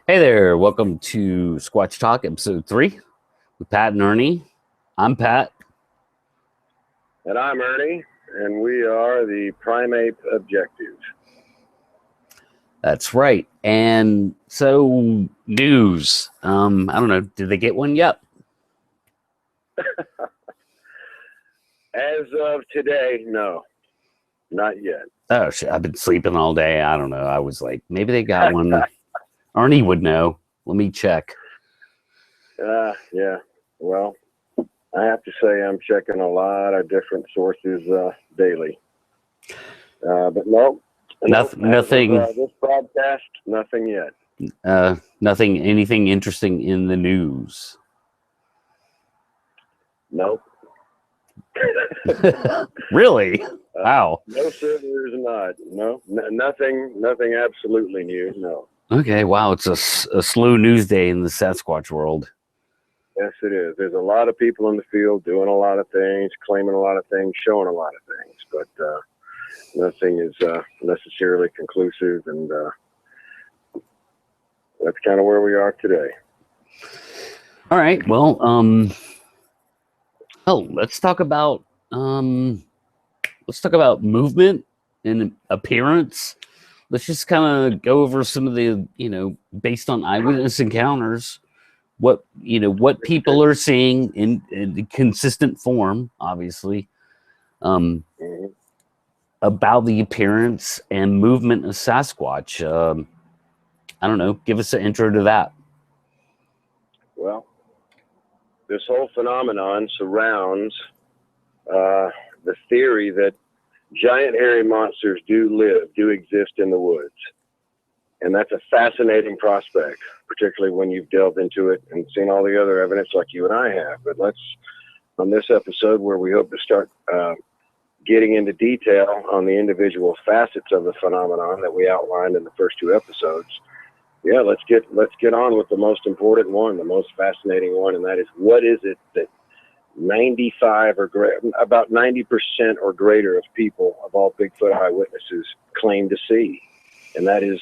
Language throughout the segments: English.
Hey there, welcome to Squatch Talk EP3 with Pat and Ernie. I'm Pat. And I'm Ernie, and we are the Primate Objective. That's right. And so, news. I don't know, did they get one yet? As of today, no, not yet. Oh, shit, I've been sleeping all day. I don't know. I was like, maybe they got one. Ernie would know. Let me check. Yeah. Well, I have to say I'm checking a lot of different sources daily. But no. Nothing. This broadcast, nothing yet. Anything interesting in the news? Nope. Really? Wow. No, sir, there's not. No, nothing absolutely new. No. Okay, wow. It's a slow news day in the Sasquatch world. Yes, it is. There's a lot of people in the field doing a lot of things, claiming a lot of things, showing a lot of things, but nothing is necessarily conclusive, and that's kind of where we are today. All right. Well, let's talk about movement and appearance. Let's just kind of go over some of the, based on eyewitness encounters, what people are seeing in consistent form, obviously, about the appearance and movement of Sasquatch. I don't know. Give us an intro to that. Well, this whole phenomenon surrounds the theory that giant hairy monsters do exist in the woods. And that's a fascinating prospect, particularly when you've delved into it and seen all the other evidence like you and I have. But let's, on this episode where we hope to start getting into detail on the individual facets of the phenomenon that we outlined in the first two episodes, let's get on with the most important one, the most fascinating one, and that is, what is it that 95 or about 90% or greater of people, of all Bigfoot eyewitnesses, claim to see? And that is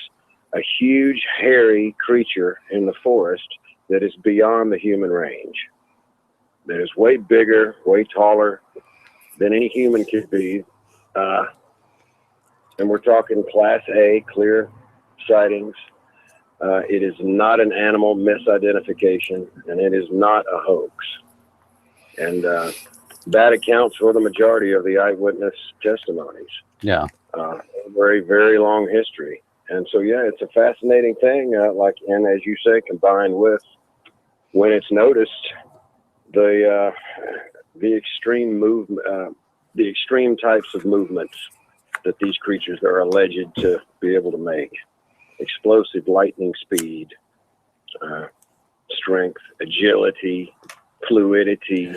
a huge, hairy creature in the forest that is beyond the human range, that is way bigger, way taller than any human could be. And we're talking Class A, clear sightings. It is not an animal misidentification, and it is not a hoax. And that accounts for the majority of the eyewitness testimonies. Yeah. Over a very long history. And so, it's a fascinating thing, and as you say, combined with, when it's noticed, the extreme movement, the extreme types of movements that these creatures are alleged to be able to make. Explosive lightning speed, strength, agility, fluidity.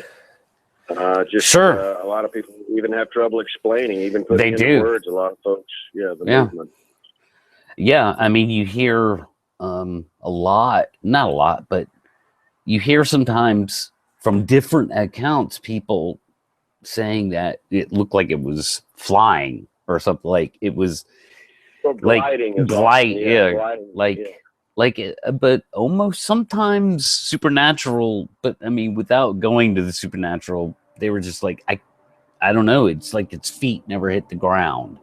A lot of people even have trouble explaining, even putting into words. A lot of folks, movement. Yeah, I mean, you hear not a lot, but you hear sometimes from different accounts people saying that it looked like it was flying or something, like it was gliding, but almost sometimes supernatural. But I mean, without going to the supernatural, they were just like, I don't know. It's like its feet never hit the ground,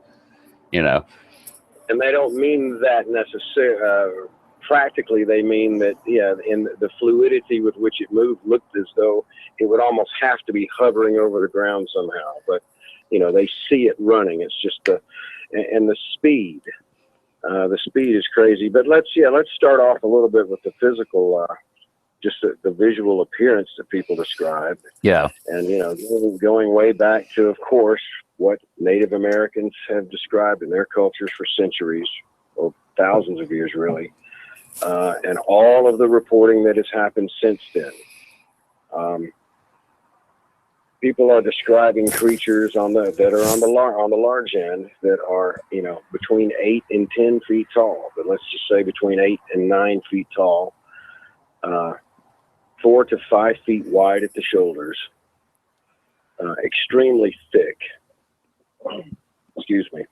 And they don't mean that necessarily. Practically, they mean that, in the fluidity with which it moved looked as though it would almost have to be hovering over the ground somehow. But, they see it running. It's just and the speed. The speed is crazy. But let's start off a little bit with the physical, just the visual appearance that people describe. Yeah. And, going way back to, of course, what Native Americans have described in their cultures for centuries, or thousands of years, really. And all of the reporting that has happened since then. People are describing creatures that are on the large end that are, between 8 and 10 feet tall, but let's just say between 8 and 9 feet tall, 4 to 5 feet wide at the shoulders, extremely thick. Excuse me.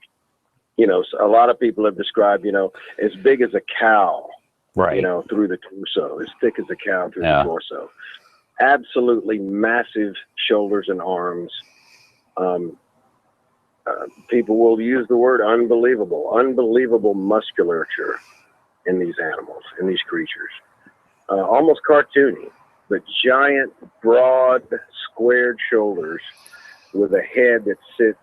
A lot of people have described, as big as a cow Right. You know, through the torso, as thick as a cow through the torso. Absolutely massive shoulders and arms. People will use the word unbelievable musculature in these animals, in these creatures. Almost cartoony, but giant, broad, squared shoulders with a head that sits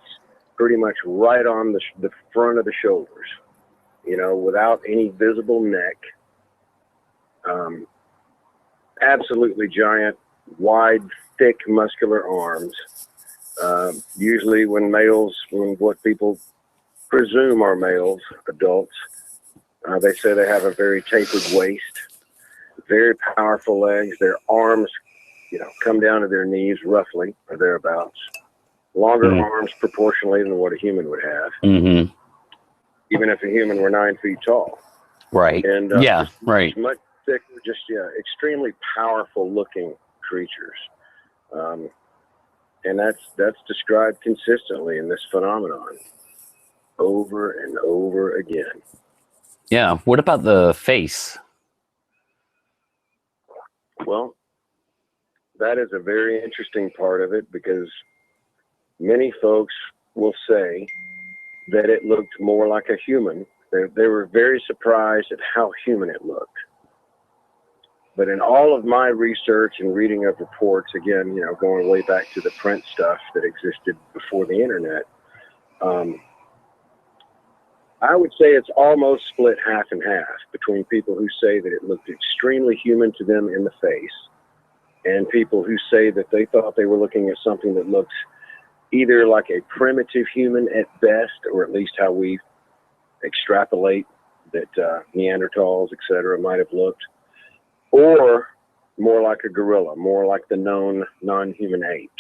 pretty much right on the front of the shoulders, you know, without any visible neck. Absolutely giant, wide, thick, muscular arms. Usually when what people presume are males, adults, they say they have a very tapered waist, very powerful legs. Their arms, you know, come down to their knees roughly or thereabouts. Longer arms proportionally than what a human would have. Mm-hmm. Even if a human were 9 feet tall. Right. And right. Much thicker, extremely powerful looking creatures. And that's described consistently in this phenomenon over and over again. Yeah. What about the face? Well, that is a very interesting part of it, because many folks will say that it looked more like a human. They were very surprised at how human it looked. But in all of my research and reading of reports, again, you know, going way back to the print stuff that existed before the internet, I would say it's almost split half and half between people who say that it looked extremely human to them in the face, and people who say that they thought they were looking at something that looked either like a primitive human at best, or at least how we extrapolate that Neanderthals, etc., might have looked, or more like a gorilla, more like the known non-human apes.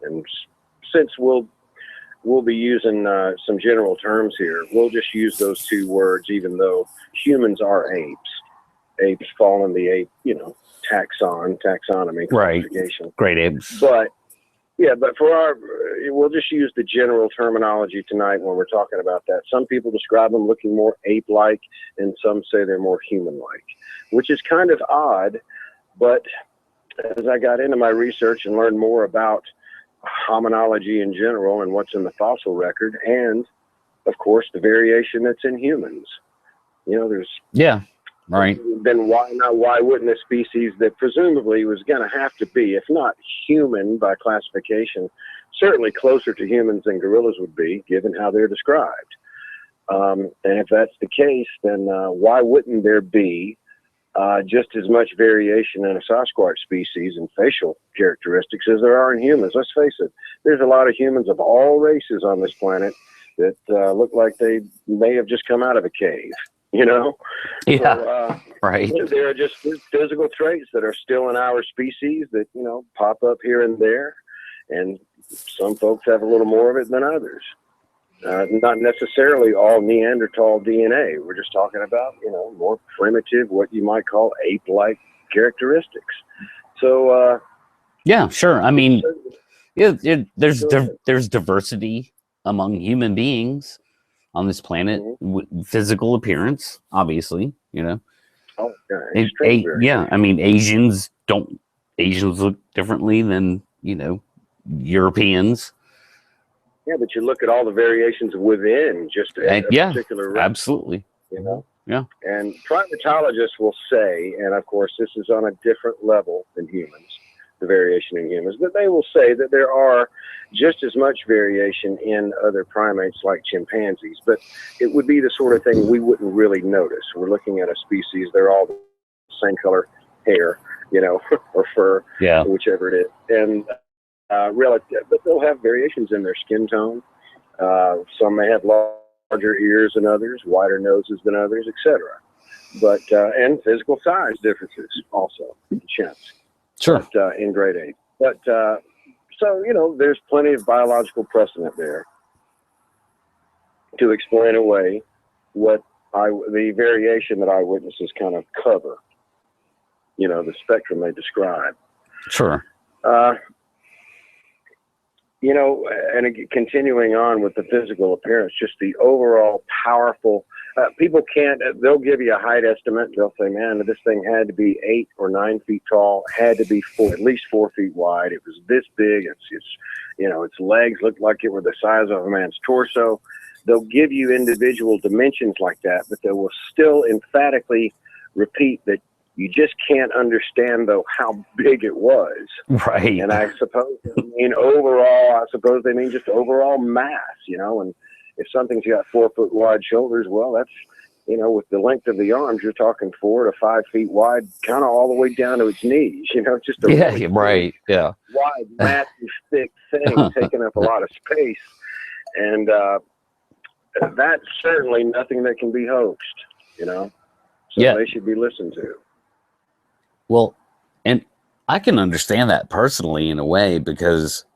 And since we'll be using some general terms here, we'll just use those two words, even though humans are apes. Apes fall in the ape, you know, taxonomy, classification. Right. Great apes. But we'll just use the general terminology tonight when we're talking about that. Some people describe them looking more ape-like, and some say they're more human-like, which is kind of odd. But as I got into my research and learned more about hominology in general and what's in the fossil record, and of course the variation that's in humans, you know, there's been eyewitness species that presumably was going to have to be, if not human by classification, certainly closer to humans than gorillas would be, given how they're described. And if that's the case, then why wouldn't there be just as much variation in a Sasquatch species and facial characteristics as there are in humans? Let's face it, there's a lot of humans of all races on this planet that look like they may have just come out of a cave, you know? Yeah, so, right. There are just physical traits that are still in our species that, you know, pop up here and there. And some folks have a little more of it than others. Not necessarily all Neanderthal DNA. We're just talking about, you know, more primitive, what you might call ape-like characteristics. So, yeah, sure. I mean, there's diversity among human beings on this planet. Physical appearance, obviously, you know. Oh, yeah. I mean, Asians look differently than, you know, Europeans. Yeah, but you look at all the variations within just a particular race. Absolutely. You know? Yeah. And primatologists will say, and of course this is on a different level than humans, the variation in humans, but they will say that there are just as much variation in other primates like chimpanzees, but it would be the sort of thing we wouldn't really notice. We're looking at a species, they're all the same color hair, you know, or fur, whichever it is. And relative, but they'll have variations in their skin tone. Some may have larger ears than others, wider noses than others, etc. But and physical size differences also in chimps. Sure. But, in grade 8. But so, you know, there's plenty of biological precedent there to explain away what the variation that eyewitnesses kind of cover. You know, the spectrum they describe. Sure. You know, and continuing on with the physical appearance, just the overall powerful people can't, they'll give you a height estimate. They'll say, man, this thing had to be 8 or 9 feet tall, had to be at least 4 feet wide. It was this big. It's, you know, its legs looked like it were the size of a man's torso. They'll give you individual dimensions like that, but they will still emphatically repeat that you just can't understand, though, how big it was. Right. And I suppose they mean overall, I suppose they mean just overall mass, you know, and if something's got 4 foot wide shoulders, well, that's, you know, with the length of the arms, you're talking 4 to 5 feet wide, kind of all the way down to its knees, you know, just a really right. Yeah. wide, massive, thick thing taking up a lot of space. And that's certainly nothing that can be hoaxed, you know, so they should be listened to. Well, and I can understand that personally in a way, because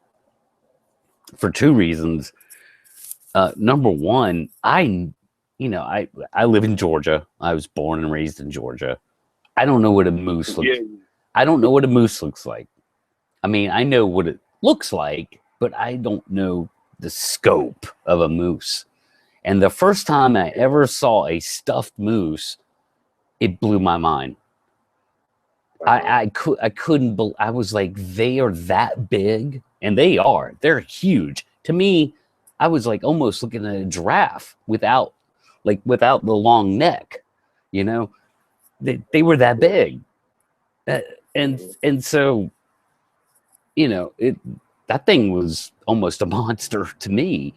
for 2 reasons. Number one, I live in Georgia. I was born and raised in Georgia. I don't know what a moose looks. I don't know what a moose looks like. I mean, I know what it looks like, but I don't know the scope of a moose. And the first time I ever saw a stuffed moose, it blew my mind. I couldn't believe. I was like, they are that big, and they are. They're huge. To me, I was like almost looking at a giraffe without the long neck. You know, they were that big, and so, you know, that thing was almost a monster to me.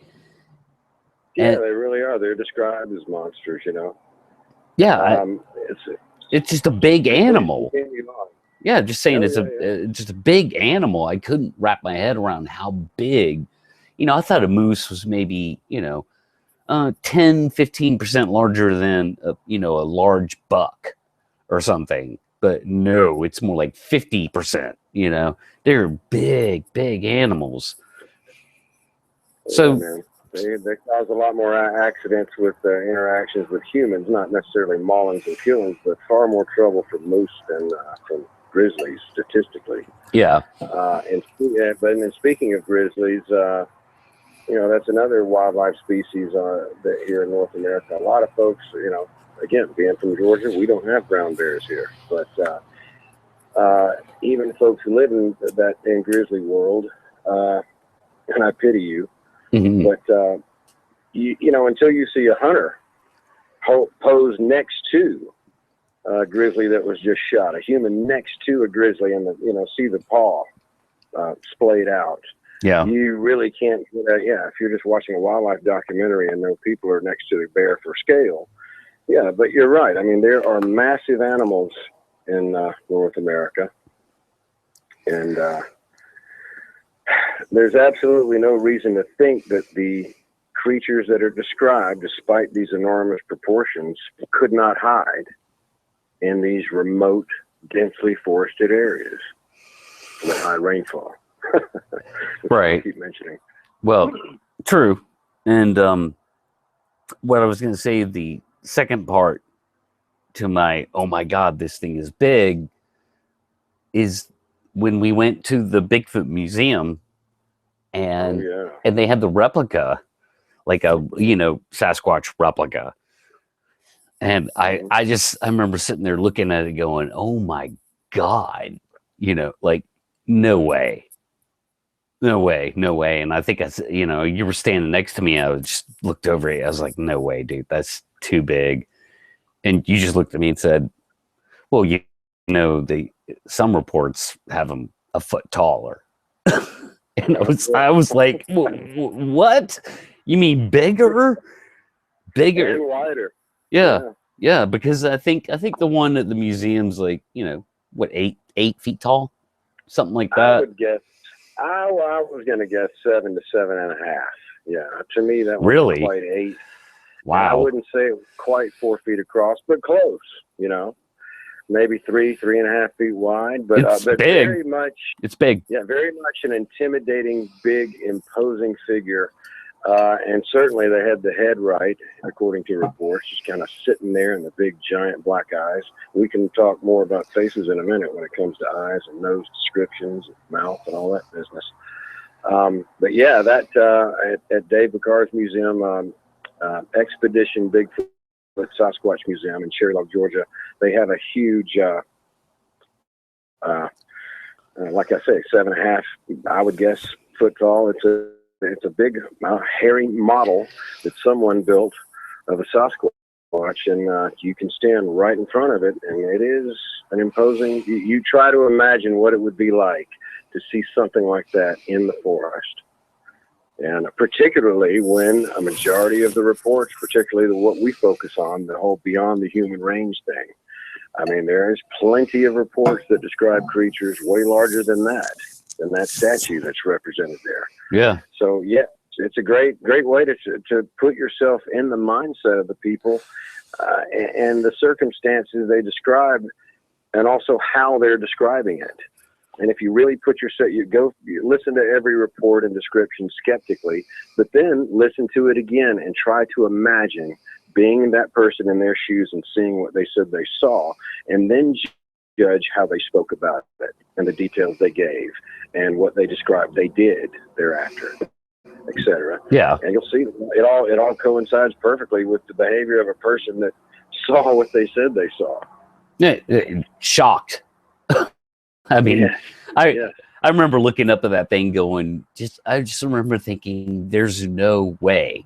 Yeah, they really are. They're described as monsters, you know. Yeah, it's just a big animal. Yeah, just saying, just a big animal. I couldn't wrap my head around how big. You know, I thought a moose was maybe, 10, 15% larger than a large buck or something. But no, it's more like 50%. You know, they're big animals. So. They cause a lot more accidents with interactions with humans, not necessarily maulings and killings, but far more trouble for moose than from grizzlies, statistically. Yeah. But then speaking of grizzlies, that's another wildlife species that here in North America. A lot of folks, again, being from Georgia, we don't have brown bears here, but even folks who live in grizzly world, and I pity you. Mm-hmm. But, until you see a hunter pose next to a grizzly that was just shot, a human next to a grizzly, and see the paw splayed out. Yeah. You really can't, if you're just watching a wildlife documentary and no people are next to the bear for scale. Yeah, but you're right. I mean, there are massive animals in North America. And, there's absolutely no reason to think that the creatures that are described, despite these enormous proportions, could not hide in these remote, densely forested areas with high rainfall. Right. I keep mentioning. Well, true. And what I was going to say, the second part to my, oh my God, this thing is big, is when we went to the Bigfoot Museum, and they had the replica, like a Sasquatch replica, and I remember sitting there looking at it, going, "Oh my God," like no way. And I think you were standing next to me. I just looked over it. I was like, "No way, dude, that's too big." And you just looked at me and said, "Well, some reports have them a foot taller." And I was like, "What? You mean bigger and wider?" Yeah. Because I think the one at the museum's like 8 feet tall, something like that. I would guess. I was going to guess 7 to 7.5. Yeah, to me that was really quite 8. Wow. I wouldn't say it was quite 4 feet across, but close. Maybe 3.5 feet wide, but big. Very much. It's big. Yeah, very much an intimidating, big, imposing figure, and certainly they had the head right, according to reports, just kind of sitting there in the big, giant black eyes. We can talk more about faces in a minute when it comes to eyes and nose descriptions, and mouth, and all that business. But yeah, that at Dave Bacar's museum, Expedition Bigfoot Sasquatch Museum in Cherry Lake, Georgia. They have a huge, like I say, 7.5, I would guess, foot tall. It's a big, hairy model that someone built of a Sasquatch, and you can stand right in front of it, and it is an imposing. You try to imagine what it would be like to see something like that in the forest. And particularly when a majority of the reports, particularly what we focus on, the whole beyond the human range thing. I mean, there's plenty of reports that describe creatures way larger than that statue that's represented there. Yeah. So, yeah, it's a great way to put yourself in the mindset of the people and the circumstances they describe, and also how they're describing it. And if you really put yourself, you listen to every report and description skeptically, but then listen to it again and try to imagine being that person in their shoes and seeing what they said they saw, and then judge how they spoke about it and the details they gave and what they described they did thereafter, etc. Yeah. And you'll see it all coincides perfectly with the behavior of a person that saw what they said they saw. Yeah, shocked. I mean, Yeah. I remember looking up at that thing going, I just remember thinking, there's no way,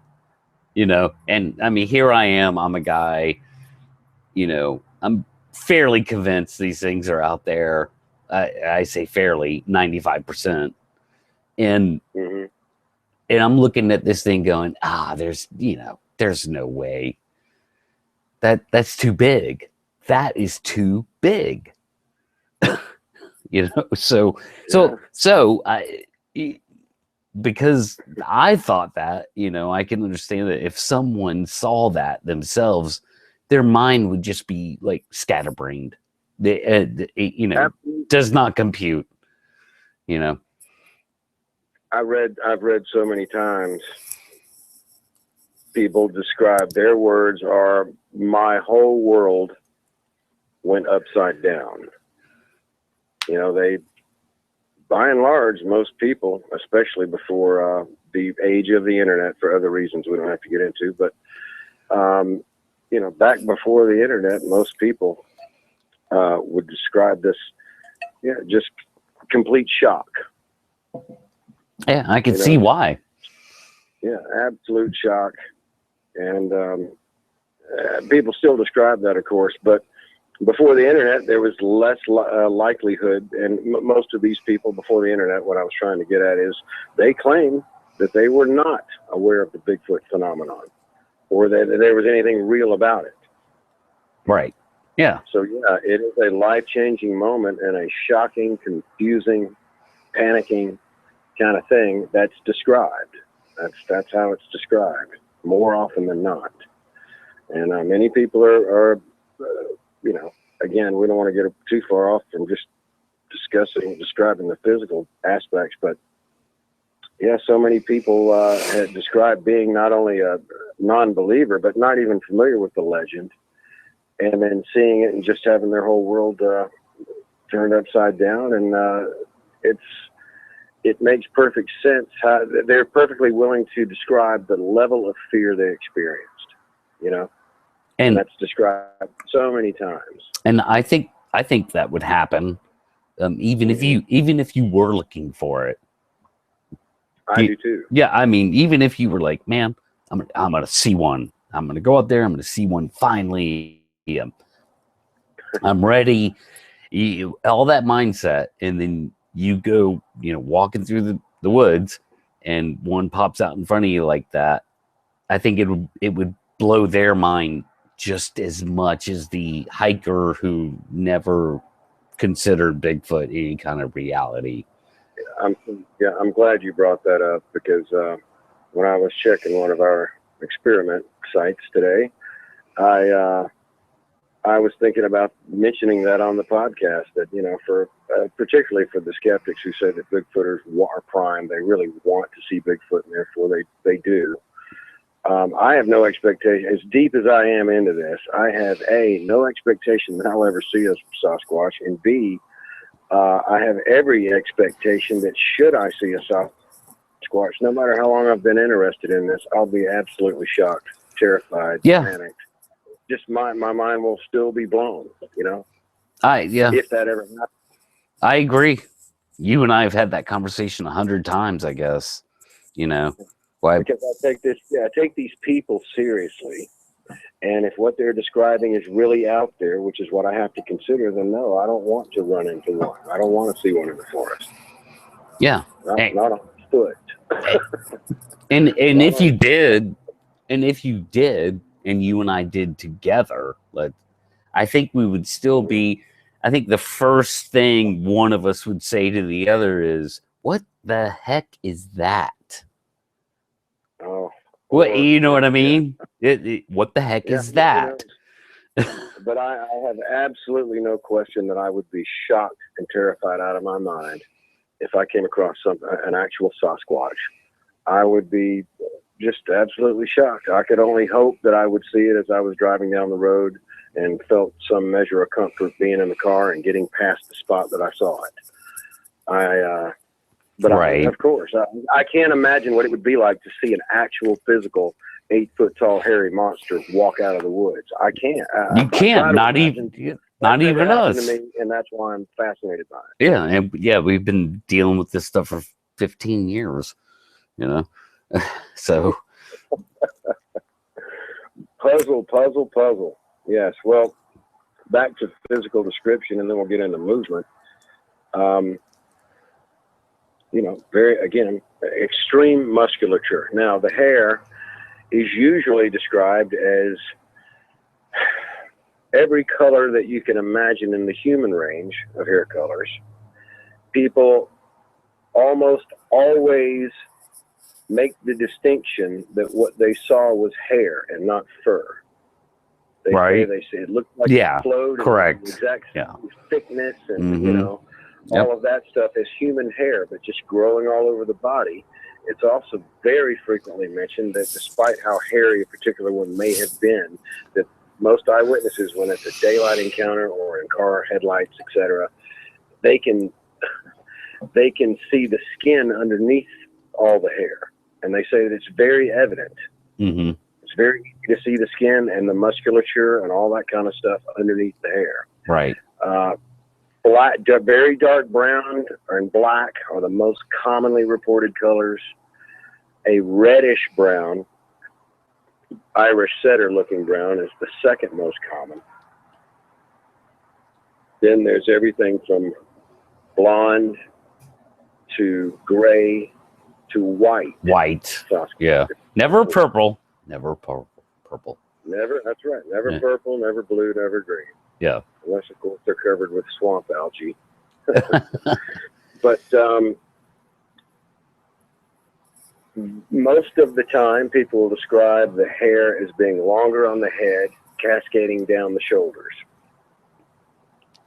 and I mean, here I am, I'm a guy, I'm fairly convinced these things are out there. I say fairly, 95%. And, Mm-hmm. and I'm looking at this thing going, there's no way that's too big. That is too big. Because I thought that, I can understand that if someone saw that themselves, their mind would just be like scatterbrained. Does not compute. I've read so many times people describe, their words are, my whole world went upside down. They, by and large, most people, especially before the age of the internet, for other reasons we don't have to get into, but back before the internet, most people would describe this, just complete shock. Yeah, I can see why. Yeah, absolute shock. And people still describe that, of course, but before the internet, there was less likelihood, and most of these people before the internet, what I was trying to get at is, they claim that they were not aware of the Bigfoot phenomenon, or that there was anything real about it. Right. Yeah. So, yeah, it is a life-changing moment and a shocking, confusing, panicking kind of thing that's described. That's how it's described more often than not. And many people are again, we don't want to get too far off from just describing the physical aspects, but yeah, so many people had described being not only a non-believer, but not even familiar with the legend, and then seeing it and just having their whole world turned upside down. And it makes perfect sense how they're perfectly willing to describe the level of fear they experienced, and that's described so many times. And I think that would happen, even if you were looking for it. I do too. Yeah, I mean, even if you were like, man, I'm gonna see one. I'm gonna go out there. I'm gonna see one finally. I'm ready. All that mindset, and then you go, walking through the woods, and one pops out in front of you like that. I think it would blow their mind just as much as the hiker who never considered Bigfoot any kind of reality. I'm glad you brought that up, because when I was checking one of our experiment sites today, I was thinking about mentioning that on the podcast, that, for particularly for the skeptics who say that Bigfooters are primed, they really want to see Bigfoot, and therefore they do. I have no expectation, as deep as I am into this, I have no expectation that I'll ever see a Sasquatch, and B, I have every expectation that should I see a Sasquatch, no matter how long I've been interested in this, I'll be absolutely shocked, terrified, panicked, just my mind will still be blown, you know, Yeah, if that ever happens. I agree. You and I have had that conversation 100 times, I guess. You know, why? Because I take these people seriously. And if what they're describing is really out there, which is what I have to consider, then no, I don't want to run into one. I don't want to see one in the forest. Yeah. Not on foot. And if you did, and you and I did together, I think we would still be. I think the first thing one of us would say to the other is, "What the heck is that?" Oh, What, you know what I mean? What the heck is that? But I have absolutely no question that I would be shocked and terrified out of my mind if I came across an actual Sasquatch. I would be just absolutely shocked. I could only hope that I would see it as I was driving down the road and felt some measure of comfort being in the car and getting past the spot that I saw it. Of course, I can't imagine what it would be like to see an actual physical 8-foot tall hairy monster walk out of the woods. I can't. You can't. Not even us. To me, and that's why I'm fascinated by it. Yeah, and we've been dealing with this stuff for 15 years. You know, so puzzle. Yes. Well, back to physical description, and then we'll get into movement. You know, extreme musculature. Now, the hair is usually described as every color that you can imagine in the human range of hair colors. People almost always make the distinction that what they saw was hair and not fur. They say it looked like it flowed. Correct. Exact thickness and you know. All of that stuff is human hair, but just growing all over the body. It's also very frequently mentioned that despite how hairy a particular one may have been, that most eyewitnesses, when it's a daylight encounter or in car headlights, etc., they can see the skin underneath all the hair, and they say that it's very evident. Mm-hmm. It's very easy to see the skin and the musculature and all that kind of stuff underneath the hair. Right. Black, very dark brown and black are the most commonly reported colors. A reddish brown, Irish setter looking brown is the second most common. Then there's everything from blonde to gray to white. White. Yeah. Never purple. Never purple. Never, that's right. Never purple, never blue, never green. Yeah. Unless, of course, they're covered with swamp algae. But most of the time, people will describe the hair as being longer on the head, cascading down the shoulders.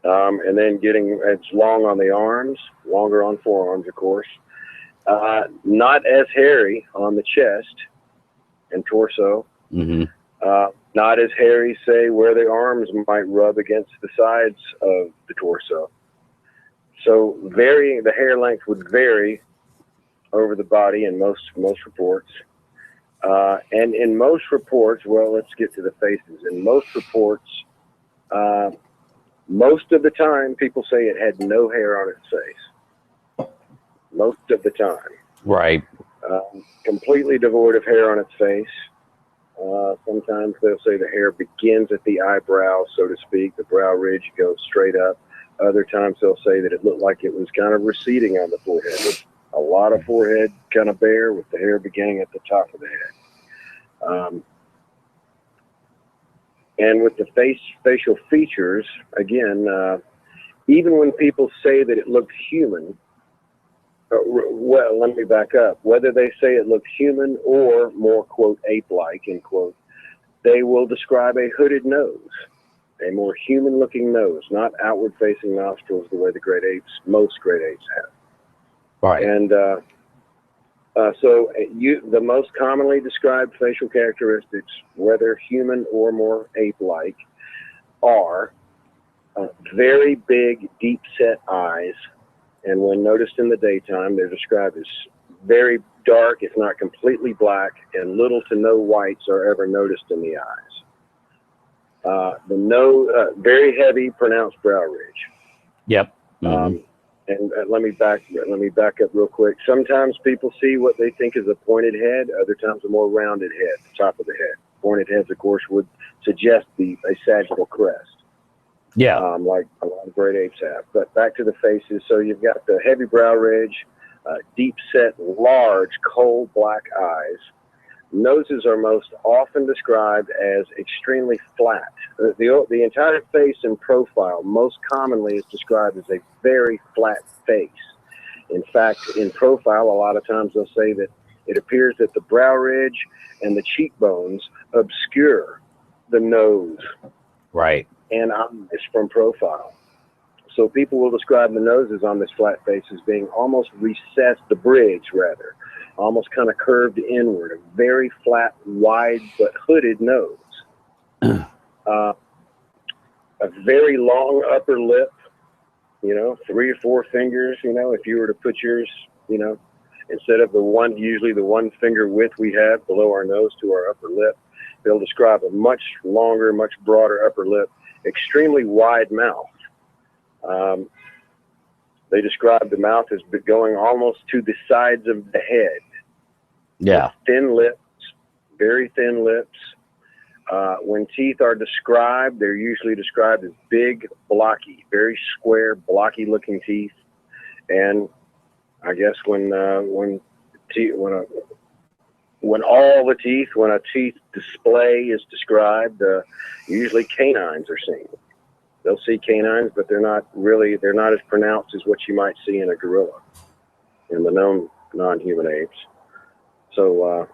And then it's long on the arms, longer on forearms, of course. Not as hairy on the chest and torso. Mm-hmm. Not as hairy, say, where the arms might rub against the sides of the torso. So the hair length would vary over the body in most reports. And in most reports, well, let's get to the faces. In most reports, most of the time, people say it had no hair on its face. Most of the time. Right. Completely devoid of hair on its face. Sometimes they'll say the hair begins at the eyebrow, so to speak. The brow ridge goes straight up. Other times they'll say that it looked like it was kind of receding on the forehead, with a lot of forehead kind of bare, with the hair beginning at the top of the head. And with the facial features, again, even when people say that it looked human, well, let me back up. Whether they say it looked human or more, quote, ape-like, end quote, they will describe a hooded nose, a more human-looking nose, not outward-facing nostrils the way most great apes have. Right. And the most commonly described facial characteristics, whether human or more ape-like, are very big, deep-set eyes. And when noticed in the daytime, they're described as very dark, if not completely black, and little to no whites are ever noticed in the eyes. The nose, very heavy, pronounced brow ridge. Yep. Mm-hmm. And let me back up real quick. Sometimes people see what they think is a pointed head. Other times a more rounded head, the top of the head. Pointed heads, of course, would suggest a sagittal crest. Yeah. Like a lot of great apes have. But back to the faces. So you've got the heavy brow ridge, deep set, large, coal black eyes. Noses are most often described as extremely flat. The entire face in profile most commonly is described as a very flat face. In fact, in profile, a lot of times they'll say that it appears that the brow ridge and the cheekbones obscure the nose. Right. And eyes from profile. So people will describe the noses on this flat face as being almost recessed, the bridge rather, almost kind of curved inward, a very flat, wide, but hooded nose. A very long upper lip, 3 or 4 fingers, if you were to put yours, instead of usually the 1 finger width we have below our nose to our upper lip, they'll describe a much longer, much broader upper lip, extremely wide mouth. They describe the mouth as going almost to the sides of the head. Yeah. Thin lips, very thin lips. When teeth are described, they're usually described as big, blocky, very square, blocky looking teeth. And I guess when a teeth display is described, usually canines are seen. They'll see canines, but they're not as pronounced as what you might see in a gorilla, in the known non-human apes. So,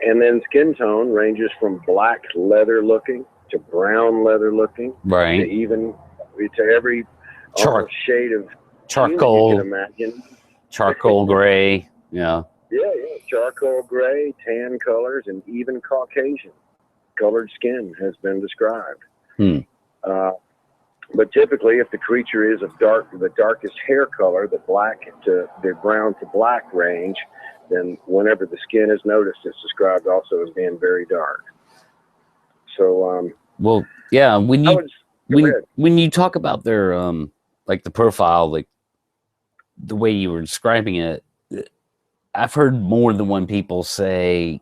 and then skin tone ranges from black leather looking to brown leather looking, right, to even to every shade of charcoal, you can imagine. Charcoal gray, yeah, charcoal gray, tan colors, and even Caucasian colored skin has been described. But typically, if the creature is of the darkest hair color, the brown to black range, then whenever the skin is noticed, it's described also as being very dark. So, well, yeah, when you talk about their like the profile, like the way you were describing it, I've heard more than one people say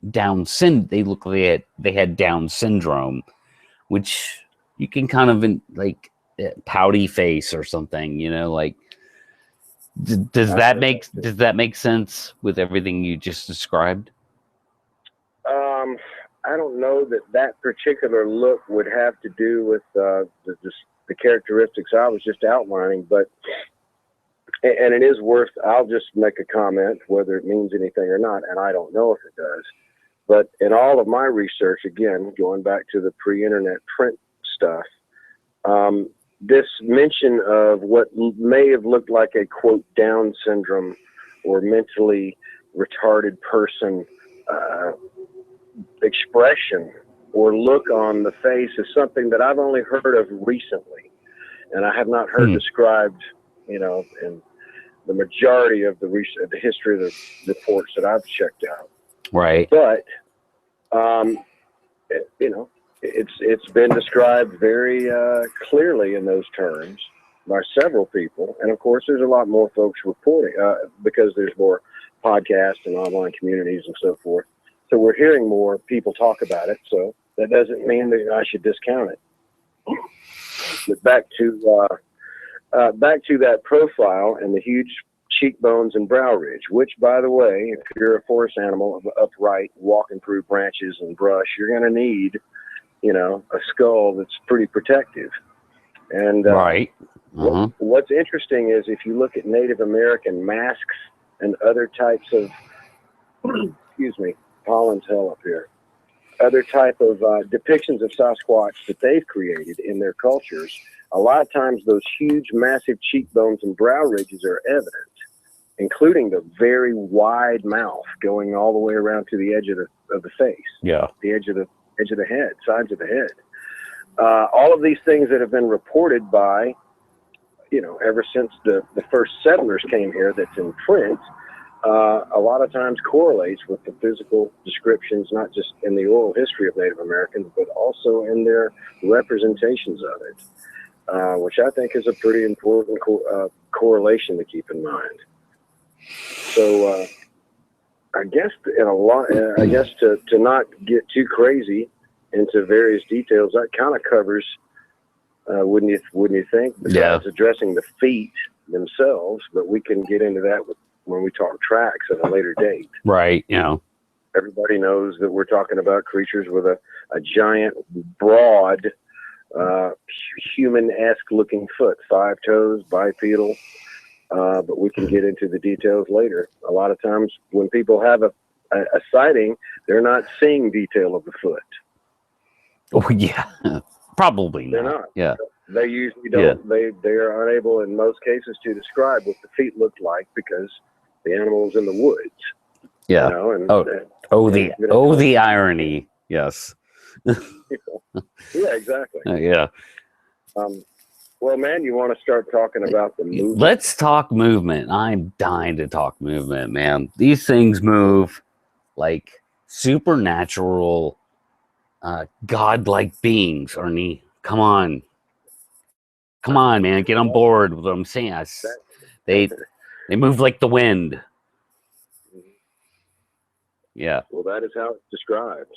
they look like they had Down syndrome, which you can kind of like pouty face or something, like. Does that make sense with everything you just described? I don't know that particular look would have to do with the characteristics I was just outlining, but and it is worth. I'll just make a comment whether it means anything or not, and I don't know if it does. But in all of my research, again, going back to the pre-internet print stuff, this mention of what may have looked like a, quote, Down syndrome or mentally retarded person expression or look on the face is something that I've only heard of recently. And I have not heard described, in the majority of the history of the reports that I've checked out. Right. But, it's been described very clearly in those terms by several people. And of course, there's a lot more folks reporting because there's more podcasts and online communities and so forth. So we're hearing more people talk about it. So that doesn't mean that I should discount it. But back to that profile and the huge cheekbones and brow ridge, which, by the way, if you're a forest animal upright, walking through branches and brush, you're going to need, a skull that's pretty protective. And right. What's interesting is if you look at Native American masks and other types of, excuse me, pollen's hell up here, other type of depictions of Sasquatch that they've created in their cultures, a lot of times those huge, massive cheekbones and brow ridges are evident, including the very wide mouth going all the way around to the edge of the face. Yeah. The edge of the head, sides of the head. All of these things that have been reported by, ever since the first settlers came here that's in print, a lot of times correlates with the physical descriptions, not just in the oral history of Native Americans, but also in their representations of it, which I think is a pretty important correlation to keep in mind. So I guess to not get too crazy into various details, that kind of covers, wouldn't you think? Besides addressing the feet themselves, but we can get into that when we talk tracks at a later date. Right. You know, everybody knows that we're talking about creatures with a giant, broad, human-esque looking foot, 5 toes, bipedal. But we can get into the details later. A lot of times when people have a sighting, they're not seeing detail of the foot. Oh, yeah. Probably they're not. Yeah. They usually don't. Yeah. They are unable in most cases to describe what the feet look like because the animal's in the woods. Yeah. You know, and the irony. Yes. Yeah, exactly. Yeah. Well, man, you want to start talking about the movement? Let's talk movement. I'm dying to talk movement, man. These things move like supernatural, godlike beings, Ernie. Come on, man. Get on board with what I'm saying. They move like the wind. Yeah. Well, that is how it's described.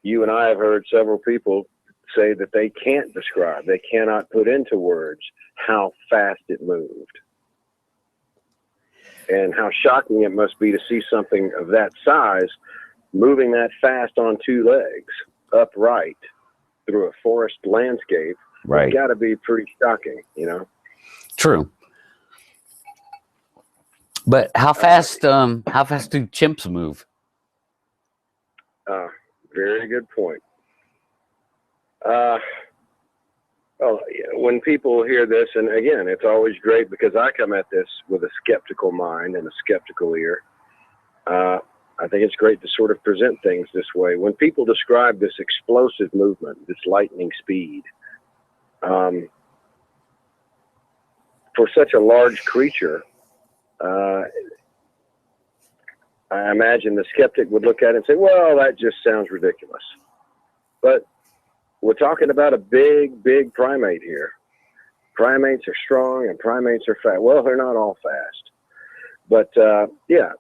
You and I have heard several people say that they can't describe, they cannot put into words how fast it moved. And how shocking it must be to see something of that size moving that fast on 2 legs, upright, through a forest landscape. Right. It's got to be pretty shocking, you know? True. But how fast do chimps move? Very good point. When people hear this, and again, it's always great because I come at this with a skeptical mind and a skeptical ear. I think it's great to sort of present things this way. When people describe this explosive movement, this lightning speed, for such a large creature, I imagine the skeptic would look at it and say, well, that just sounds ridiculous. But we're talking about a big, big primate here. Primates are strong and primates are fast. Well, they're not all fast. But, yeah,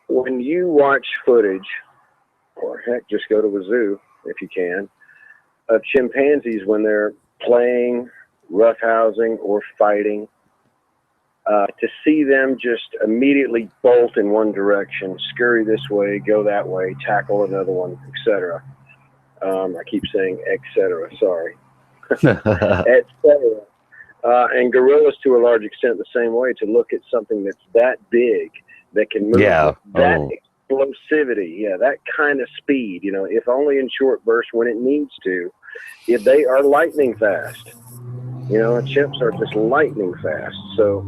when you watch footage, or heck, just go to a zoo if you can, of chimpanzees when they're playing, roughhousing, or fighting, to see them just immediately bolt in one direction, scurry this way, go that way, tackle another one, etc. I keep saying etc. Sorry. Etc. And gorillas, to a large extent, the same way. To look at something that's that big, that can move with that explosivity, that kind of speed. You know, if only in short bursts when it needs to. If they are lightning fast. You know, chimps are just lightning fast. So,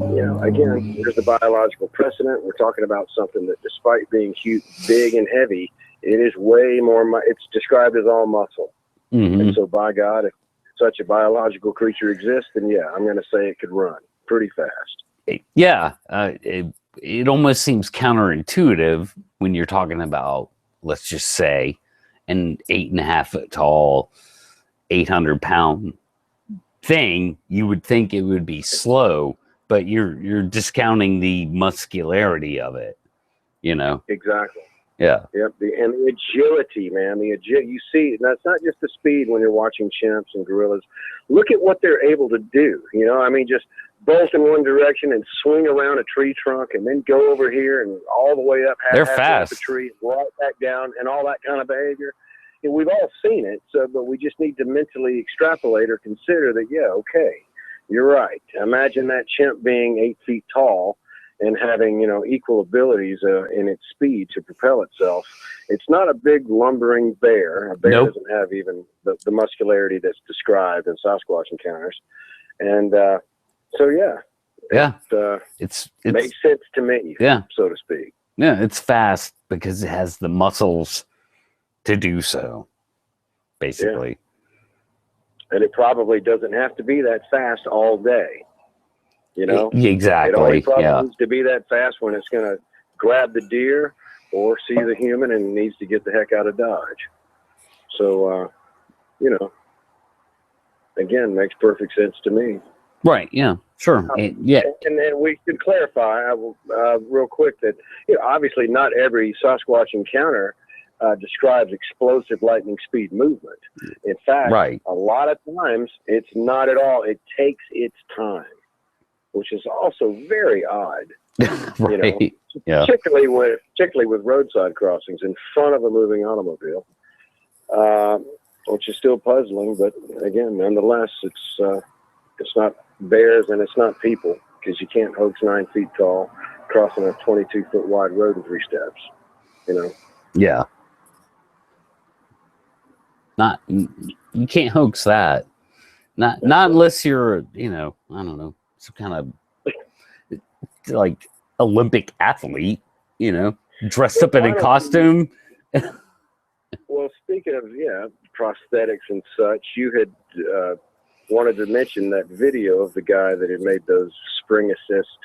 you know, again, there's the biological precedent. We're talking about something that, despite being huge, big and heavy, it is way more. It's described as all muscle. Mm-hmm. And so, by God, if such a biological creature exists, then yeah, I'm going to say it could run pretty fast. Yeah, it almost seems counterintuitive when you're talking about, let's just say, an 8.5 foot tall, 800-pound thing. You would think it would be slow, but you're discounting the muscularity of it, you know? Exactly. Yeah. Yep. And the agility, man. You see, that's not just the speed when you're watching chimps and gorillas. Look at what they're able to do. You know, I mean, just bolt in one direction and swing around a tree trunk and then go over here and all the way up they're fast. The tree, right back down, and all that kind of behavior. And we've all seen it, but we just need to mentally extrapolate or consider that, yeah, okay, you're right. Imagine that chimp being 8 feet tall and having, you know, equal abilities in its speed to propel itself. It's not a big lumbering bear. A bear doesn't have even the muscularity that's described in Sasquatch encounters. And so, it makes sense to me, so to speak. Yeah, it's fast because it has the muscles to do so, basically. Yeah. And it probably doesn't have to be that fast all day. You know, exactly. It only probably Yeah. needs to be that fast when it's going to grab the deer or see the human and needs to get the heck out of Dodge. So, you know, again, makes perfect sense to me. Right. Yeah. Sure. Yeah. And then we should clarify real quick that, you know, obviously not every Sasquatch encounter describes explosive lightning speed movement. In fact, a lot of times it's not at all. It takes its time, which is also very odd. You know, Yeah. particularly with roadside crossings in front of a moving automobile, which is still puzzling. But again, nonetheless, it's not bears and it's not people, because you can't hoax 9 feet tall crossing a 22-foot wide road in 3 steps. You know. Yeah. You can't hoax that. Not unless you're, you know, I don't know, some kind of like Olympic athlete, you know, dressed up in a costume. Well, speaking of prosthetics and such, you had wanted to mention that video of the guy that had made those spring assist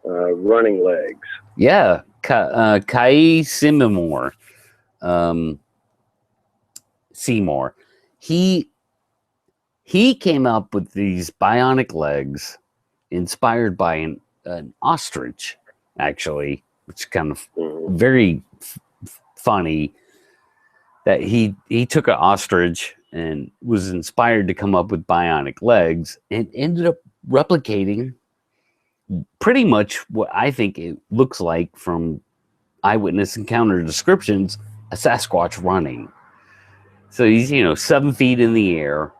running legs. Yeah, Kai Seymour. Seymour. He came up with these bionic legs inspired by an ostrich, actually, which is kind of very funny that he took an ostrich and was inspired to come up with bionic legs and ended up replicating pretty much what I think it looks like from eyewitness encounter descriptions, a Sasquatch running. So he's, you know, 7 feet in the air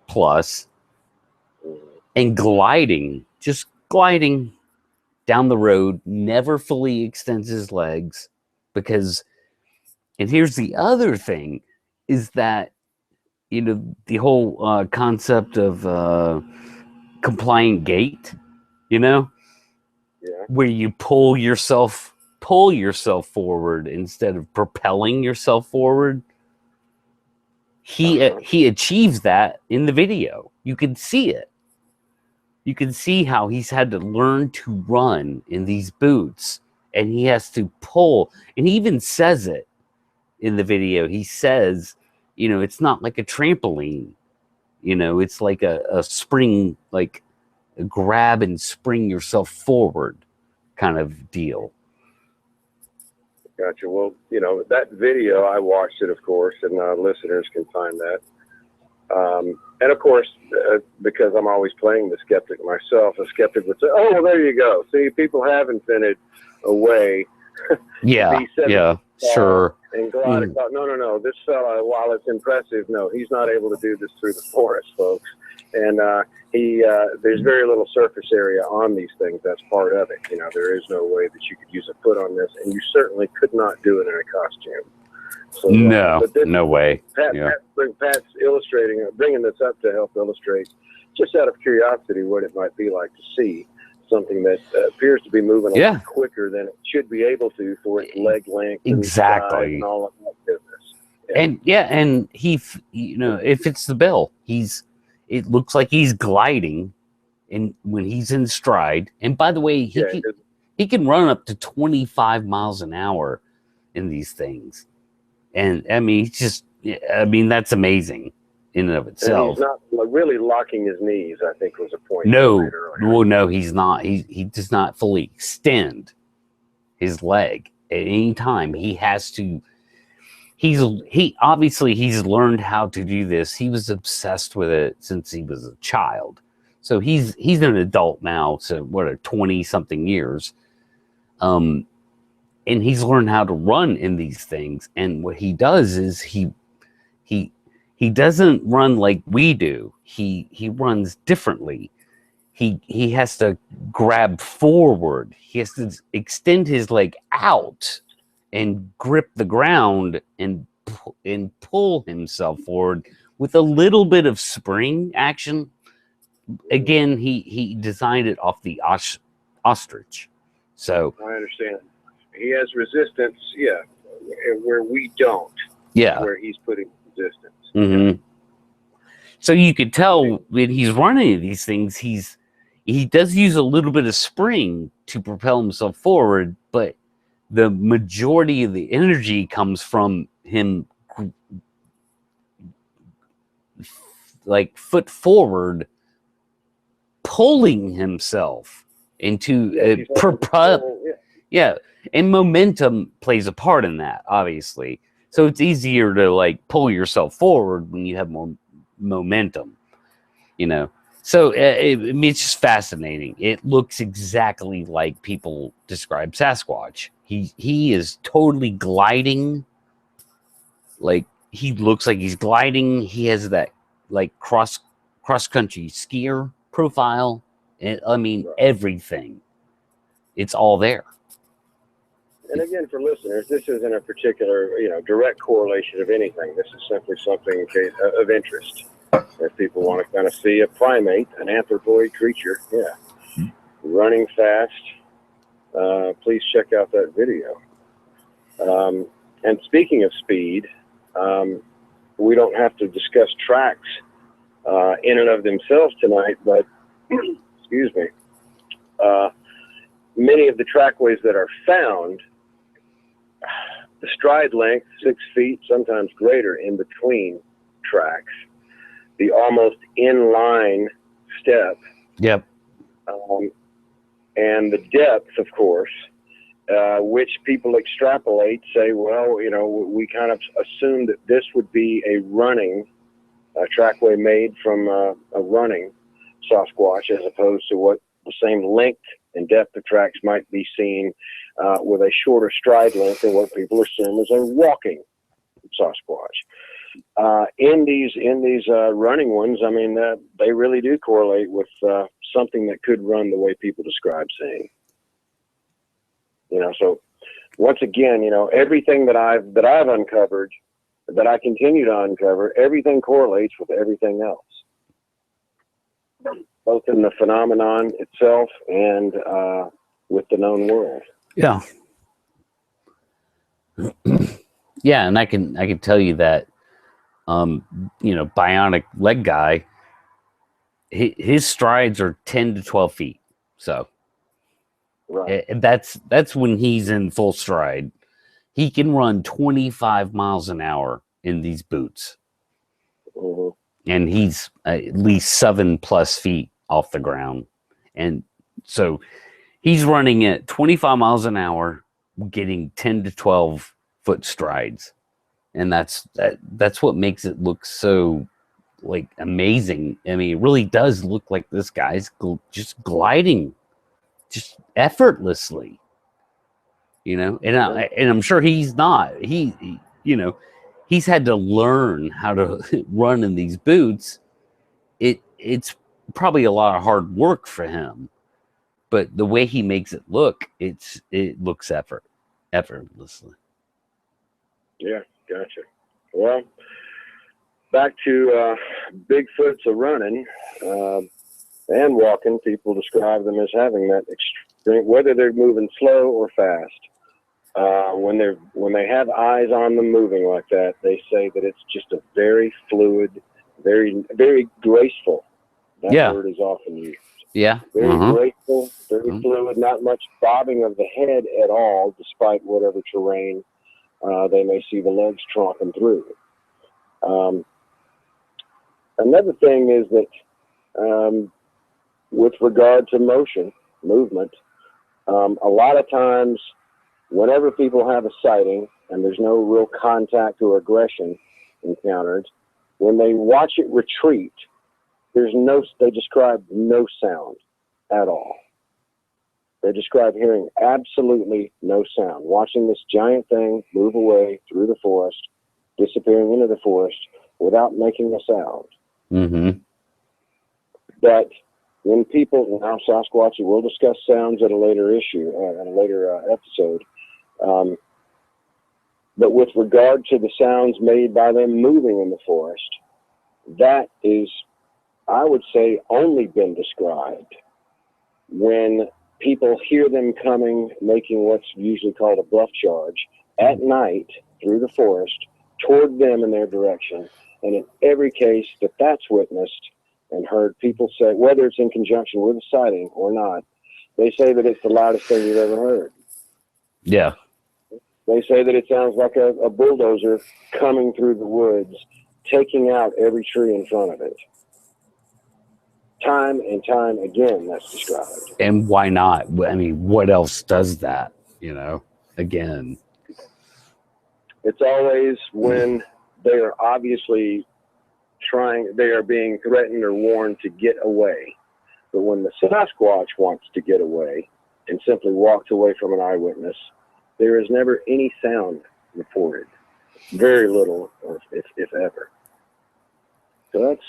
plus and just gliding down the road, never fully extends his legs because, and here's the other thing, is that, you know, the whole concept of compliant gait, you know, where you pull yourself forward instead of propelling yourself forward. He achieves that in the video. You can see it. You can see how he's had to learn to run in these boots, and he has to pull. And he even says it in the video. He says, you know, it's not like a trampoline. You know, it's like a spring, like a grab and spring yourself forward kind of deal. Gotcha. Well, you know, that video, I watched it, of course, and listeners can find that. And of course, because I'm always playing the skeptic myself, a skeptic would say, "Oh, well, there you go. See, people have invented a way." Sure. And glide across. No. This fella, while it's impressive, no, he's not able to do this through the forest, folks. And there's very little surface area on these things. That's part of it. You know, there is no way that you could use a foot on this, and you certainly could not do it in a costume. So, no way. Pat's bringing this up to help illustrate, just out of curiosity, what it might be like to see something that appears to be moving a lot quicker than it should be able to for its leg length and all of that business. And he, you know, if it's the bill, it looks like he's gliding, and when he's in stride. And by the way, he can run up to 25 miles an hour in these things. And I mean, that's amazing in and of itself. And he's not really locking his knees, I think was a point. No, he's not. He does not fully extend his leg at any time. He has to. He's learned how to do this. He was obsessed with it since he was a child. So he's an adult now. So what, 20-something years. And he's learned how to run in these things. And what he does is he doesn't run like we do. He runs differently. He has to grab forward. He has to extend his leg out and grip the ground and pull himself forward with a little bit of spring action. Again, he designed it off the ostrich. So I understand. He has resistance, where we don't. Where he's putting resistance. Mm-hmm. So you could tell when he's running these things, he's he does use a little bit of spring to propel himself forward, but the majority of the energy comes from him like foot forward, pulling himself into propel. Yeah, and momentum plays a part in that, obviously. So it's easier to like pull yourself forward when you have more momentum, you know. So I mean, it's just fascinating. It looks exactly like people describe Sasquatch. He is totally gliding. Like he looks like he's gliding. He has that like cross country skier profile. And I mean everything. It's all there. And again, for listeners, this isn't a particular, direct correlation of anything. This is simply something of interest. If people want to kind of see a primate, an anthropoid creature, running fast, please check out that video. And speaking of speed, we don't have to discuss tracks in and of themselves tonight, but excuse me, many of the trackways that are found, the stride length, 6 feet, sometimes greater in between tracks, the almost inline step. Yep. And the depth, of course, which people extrapolate, say, well, we kind of assume that this would be a trackway made from a running Sasquatch, as opposed to what the same length and depth of tracks might be seen with a shorter stride length than what people assume is a walking Sasquatch. In these running ones, I mean, they really do correlate with something that could run the way people describe seeing. So once again, everything that I've uncovered, that I continue to uncover, everything correlates with everything else, both in the phenomenon itself and with the known world. Yeah. Yeah, and I can tell you that, bionic leg guy, his strides are 10 to 12 feet. So right. That's when he's in full stride. He can run 25 miles an hour in these boots. Mm-hmm. And he's at least 7+ feet off the ground. And so he's running at 25 miles an hour, getting 10 to 12 foot strides. And that's what makes it look so like amazing. I mean, it really does look like this guy's just gliding, just effortlessly, and I'm sure he's not. He he's had to learn how to run in these boots. It's probably a lot of hard work for him, but the way he makes it look, it looks effortlessly. Yeah, gotcha. Well, back to Bigfoot's a running and walking. People describe them as having that extreme, whether they're moving slow or fast. When they have eyes on them moving like that, they say that it's just a very fluid, very, very graceful. That word is often used. Yeah. Very graceful, very fluid, not much bobbing of the head at all, despite whatever terrain they may see the legs tromping through. Another thing is that with regard to movement, a lot of times whenever people have a sighting and there's no real contact or aggression encountered, when they watch it retreat, they describe no sound at all. They describe hearing absolutely no sound, watching this giant thing move away through the forest, disappearing into the forest without making a sound. Mm-hmm. But when people, now Sasquatch, we'll discuss sounds at a later episode. But with regard to the sounds made by them moving in the forest, that is, I would say, only been described when people hear them coming, making what's usually called a bluff charge at night through the forest toward them in their direction. And in every case that's witnessed, and heard people say, whether it's in conjunction with a sighting or not, they say that it's the loudest thing you've ever heard. Yeah. They say that it sounds like a bulldozer coming through the woods, taking out every tree in front of it. Time and time again, that's described. And why not? I mean, what else does that, you know, again? It's always when they are obviously they are being threatened or warned to get away. But when the Sasquatch wants to get away and simply walks away from an eyewitness, there is never any sound reported. Very little, if ever. So that's,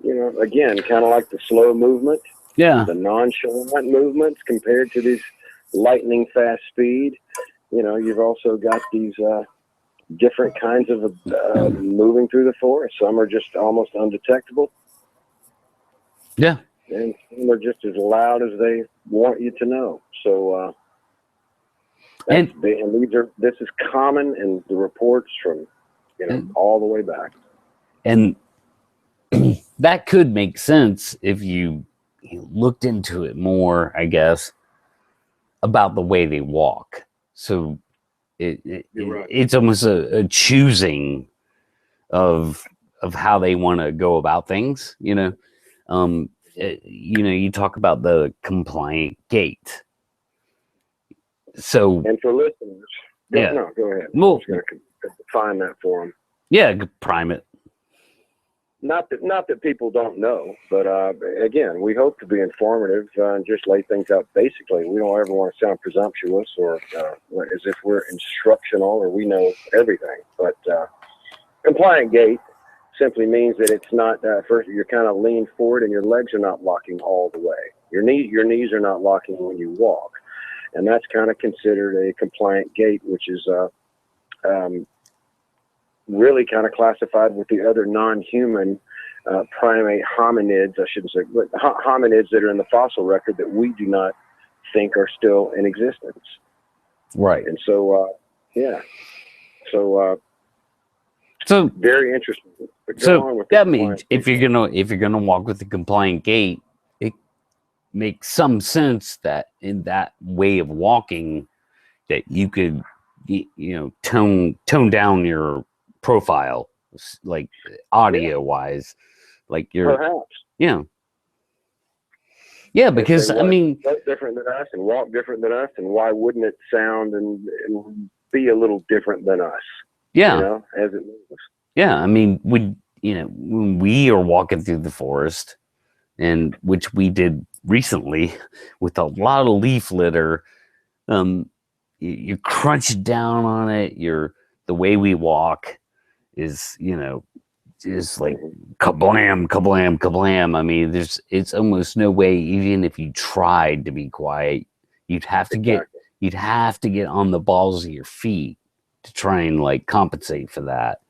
you know, again, kind of like the slow movement. Yeah. The nonchalant movements compared to this lightning fast speed. You know, you've also got these different kinds of moving through the forest. Some are just almost undetectable. Yeah. And some are just as loud as they want you to know. So, this is common in the reports from, you know, all the way back. And that could make sense if you looked into it more, I guess, about the way they walk. So it's almost a choosing of how they want to go about things, you know. You know, you talk about the compliant gait. So, and for listeners, go ahead. Well, I'm just going to define that for them. Yeah, prime it. Not that people don't know, but again, we hope to be informative and just lay things out basically. We don't ever want to sound presumptuous or as if we're instructional or we know everything. But compliant gait simply means that it's not first you're kind of leaned forward and your legs are not locking all the way. Your knees are not locking when you walk, and that's kind of considered a compliant gait, which is really kind of classified with the other non-human primate hominids, I shouldn't say, but hominids that are in the fossil record that we do not think are still in existence. Right. And so, so very interesting. So that means if you're gonna walk with a compliant gait, it makes some sense that in that way of walking, that you could, you know, tone down your profile, like audio wise, like you're perhaps. Yeah, because I mean, look different than us and walk different than us, and why wouldn't it sound and be a little different than us? Yeah, you know, as it moves. Yeah, I mean, when we are walking through the forest, and which we did recently with a lot of leaf litter, you crunch down on it. The way we walk is, you know, just like kablam, kablam, kablam. I mean, it's almost no way, even if you tried to be quiet, you'd have to get on the balls of your feet to try and like compensate for that.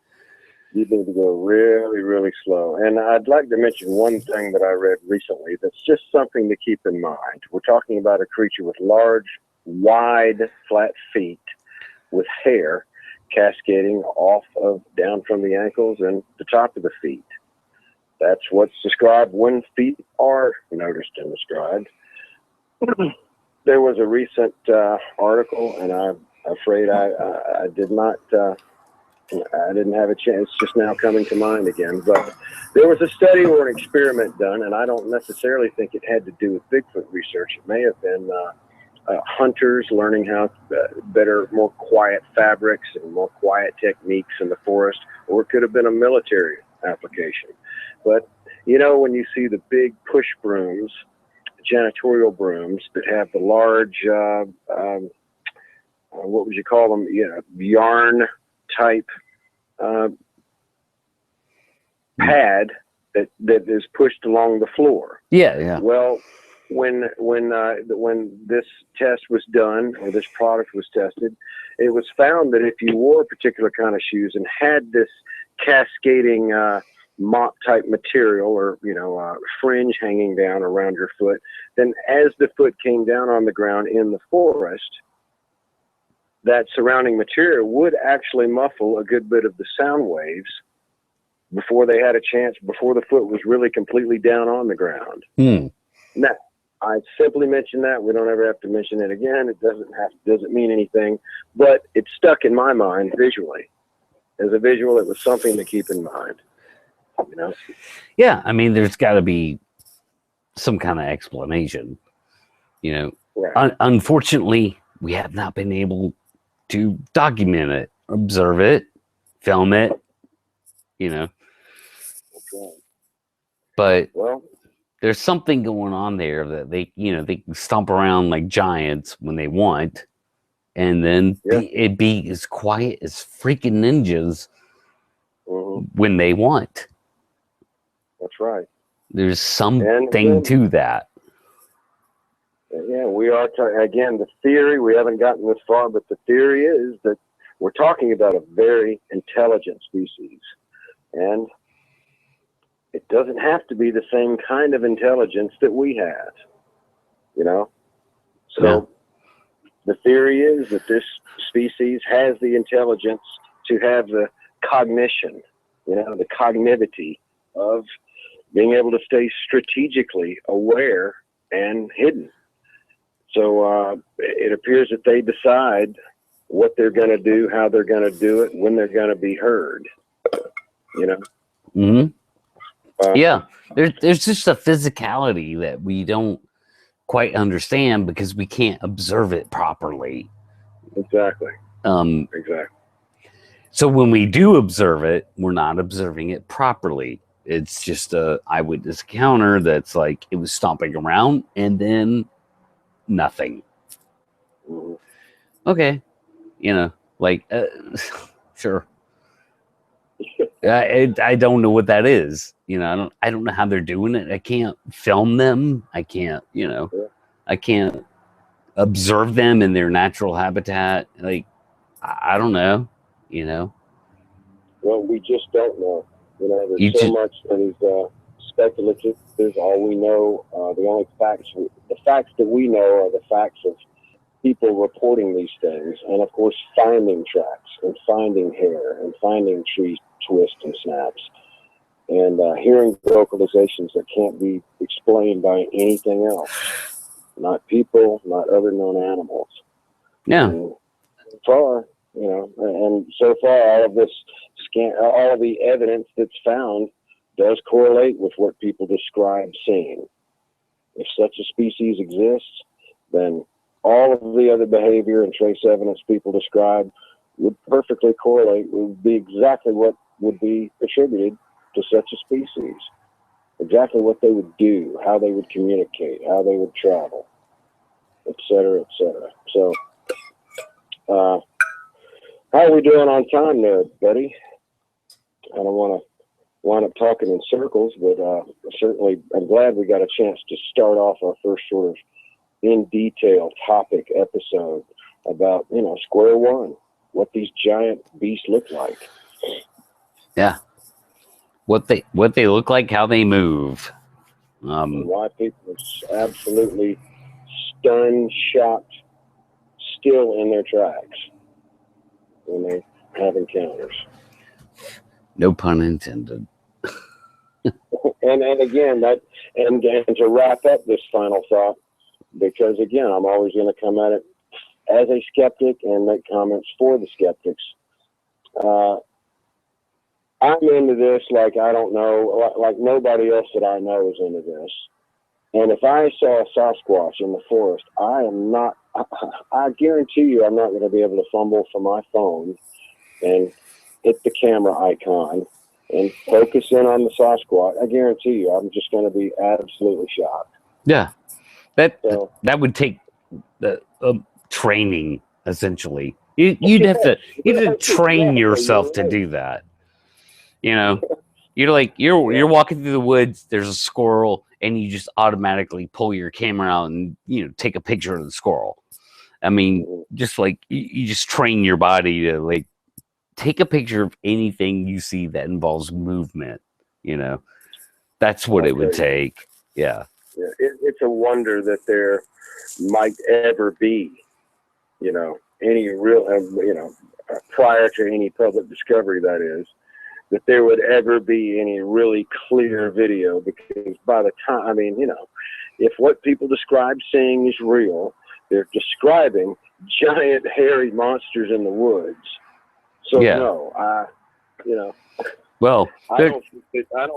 You need to go really, really slow. And I'd like to mention one thing that I read recently that's just something to keep in mind. We're talking about a creature with large, wide, flat feet with hair cascading down from the ankles and the top of the feet. That's what's described when feet are noticed and described. There was a recent article, and I'm afraid I did not... I didn't have a chance, it's just now coming to mind again, but there was a study or an experiment done, and I don't necessarily think it had to do with Bigfoot research. It may have been hunters learning how better, more quiet fabrics and more quiet techniques in the forest, or it could have been a military application. But, you know, when you see the big push brooms, janitorial brooms that have the large, what would you call them, yarn type pad that is pushed along the floor. Yeah. Well, when this test was done, or this product was tested, it was found that if you wore a particular kind of shoes and had this cascading mop type material, or fringe hanging down around your foot, then as the foot came down on the ground in the forest, that surrounding material would actually muffle a good bit of the sound waves before they had a chance, before the foot was really completely down on the ground. Now, I simply mentioned that. We don't ever have to mention it again. It doesn't mean anything, but it stuck in my mind visually. As a visual, it was something to keep in mind. You know? Yeah, I mean, there's got to be some kind of explanation. You know, right. Unfortunately, we have not been able to document it, observe it, film it. You know, Okay. but well, there's something going on there that they can stomp around like giants when they want, and then be as quiet as freaking ninjas when they want. That's right. There's something to that. Yeah, we are, again, the theory, we haven't gotten this far, but the theory is that we're talking about a very intelligent species. And it doesn't have to be the same kind of intelligence that we have, you know? So the theory is that this species has the intelligence to have the cognition, you know, the cognitivity of being able to stay strategically aware and hidden. So it appears that they decide what they're going to do, how they're going to do it, when they're going to be heard, you know? Yeah, there's just a physicality that we don't quite understand because we can't observe it properly. Exactly. Exactly. So when we do observe it, we're not observing it properly. It's just a eyewitness encounter that's like it was stomping around and then nothing. Okay, you know, like sure. I don't know what that is. You know, I don't know how they're doing it. I can't film them. I can't, you know, I can't observe them in their natural habitat. Like, I don't know, you know. Well, we just don't know. You know, there's so much that is speculative. All we know, the only facts, the facts that we know are the facts of people reporting these things, and of course finding tracks and finding hair and finding tree twists and snaps, and hearing vocalizations that can't be explained by anything else, not people, not other known animals. Yeah. And far, you know, and so far all of this all of the evidence that's found does correlate with what people describe seeing. If such a species exists, then all of the other behavior and trace evidence people describe would perfectly correlate, would be exactly what would be attributed to such a species. Exactly what they would do, how they would communicate, how they would travel, et cetera, et cetera. So, how are we doing on time there, buddy? I don't want to wind up talking in circles, but certainly I'm glad we got a chance to start off our first sort of in detail topic episode about, you know, square one, what these giant beasts look like. Yeah. What they look like, how they move. And why people are absolutely stunned, shocked, still in their tracks when they have encounters. No pun intended. and again, that and to wrap up this final thought, because again, I'm always going to come at it as a skeptic and make comments for the skeptics. I'm into this like I don't know, like nobody else that I know is into this. And if I saw a Sasquatch in the forest, I guarantee you I'm not going to be able to fumble for my phone and hit the camera icon and focus in on the Sasquatch. I guarantee you I'm just going to be absolutely shocked. Yeah. That would take the training, essentially. You'd have to train yourself to do that. You know, you're walking through the woods, there's a squirrel, and you just automatically pull your camera out and, you know, take a picture of the squirrel. I mean, just like you just train your body to like take a picture of anything you see that involves movement. You know, that's what it would take. Yeah. It's a wonder that there might ever be, you know, any real, you know, prior to any public discovery, that is, that there would ever be any really clear video, because by the time, I mean, you know, if what people describe seeing is real, they're describing giant hairy monsters in the woods. So no, you know, well, I don't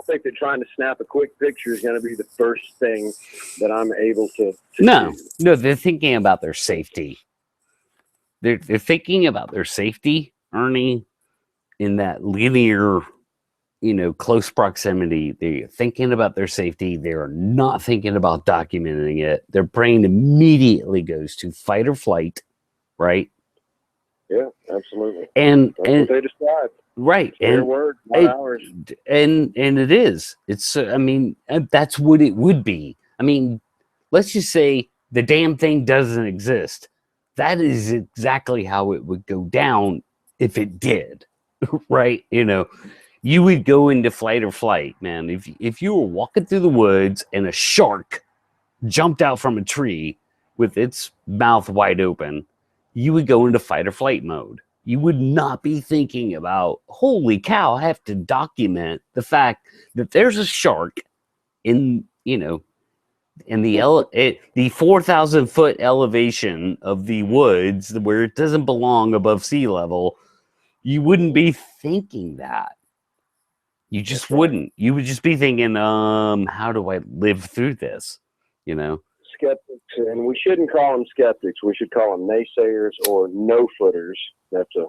think that trying to snap a quick picture is going to be the first thing that I'm able to no, do. no, they're thinking about their safety. They're thinking about their safety, Ernie, in that linear, you know, close proximity. They're thinking about their safety. They are not thinking about documenting it. Their brain immediately goes to fight or flight, right? Yeah, absolutely. And That's what they describe. Right. It's their word, not ours. And it is. It's, I mean, that's what it would be. I mean, let's just say the damn thing doesn't exist. That is exactly how it would go down if it did, right? You know, you would go into fight or flight, man. If you were walking through the woods and a shark jumped out from a tree with its mouth wide open, you would go into fight or flight mode. You would not be thinking about, holy cow, I have to document the fact that there's a shark in, you know, in the 4,000 foot elevation of the woods where it doesn't belong above sea level. You wouldn't be thinking that. You just wouldn't. You would just be thinking, how do I live through this? You know? Skeptics, and we shouldn't call them skeptics. We should call them naysayers or no-footers. That's a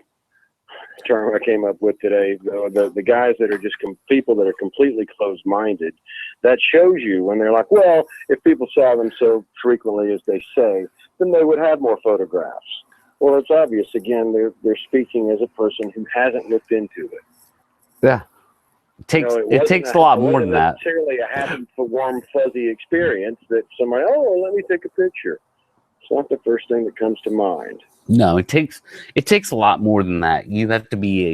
term I came up with today. The guys that are just people that are completely closed-minded. That shows you when they're like, well, if people saw them so frequently as they say, then they would have more photographs. Well, it's obvious. Again, they're speaking as a person who hasn't looked into it. Yeah. It takes a lot more than that. Necessarily a happy, warm, fuzzy experience that somebody, oh, let me take a picture. It's not the first thing that comes to mind. No, it takes a lot more than that. You have to be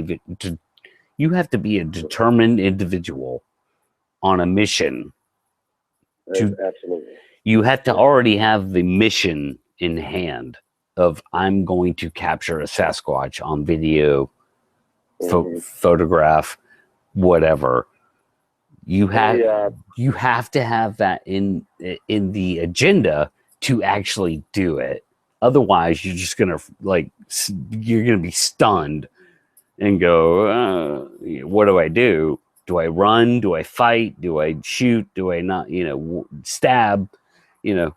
a determined individual on a mission. Absolutely. You have to already have the mission in hand of, I'm going to capture a Sasquatch on video, photograph, whatever. You have to have that in the agenda to actually do it. Otherwise, you're just gonna be stunned and go, what do I do? Do I run? Do I fight? Do I shoot? Do I not? You know, stab? You know,